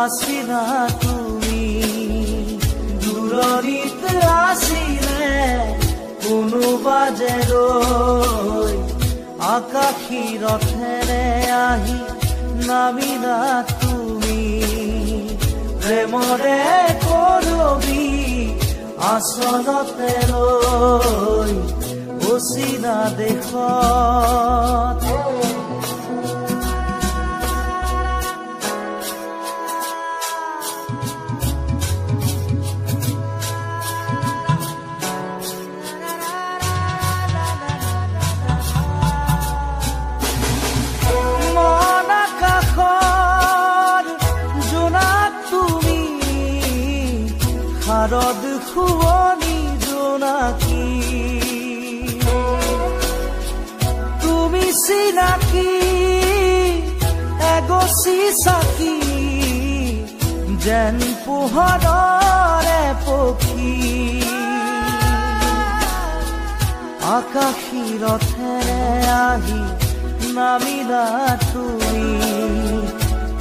আছিলা তুমি দূৰণিত আছিলে কোনোবা যে ৰৈ আকাশী ৰথেৰে আহি নামিলা তুমি প্ৰেমৰে কৰবি আচলতে ৰৈ অচিনা দেশত শাৰদ শুৱনি জোনাকী তুমি চিনাকি এগছি চাকি যেন পোহৰৰে পক্ষী আকাশী ৰথেৰে আহি নামিলা তুমি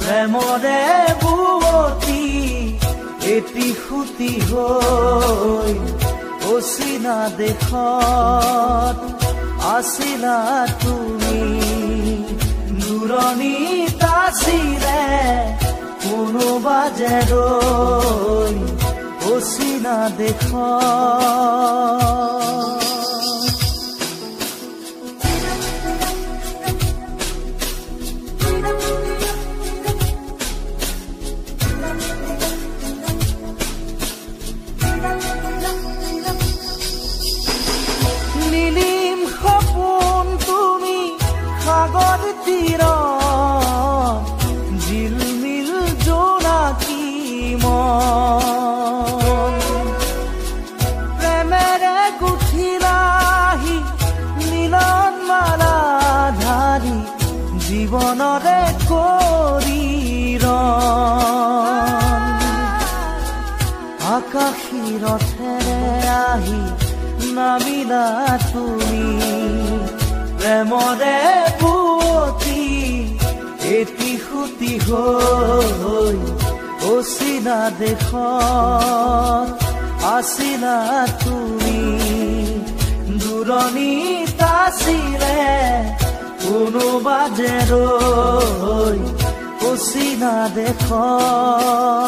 প্ৰেমৰে বুৱতী এটি খুটি হৈ অচিনা দেশত আছিলা তুমি দূৰণিত আছিলে কোনোবা যে ৰৈ অচিনা দেশত সাগৰ তীৰত জিলমিল জোনাকী মন প্ৰেমেৰে গুঠিলাহি মিলন মালা ধাৰি জীৱনৰে কৰি ৰণ আকাশী ৰথেৰে আহি নামিলা তুমি প্ৰেমৰে বুৱতী এটি খুটি হৈ অচিনা দেশত আছিলা তুমি দূৰণিত আছিলে কোনোবা যে ৰৈ অচিনা দেশত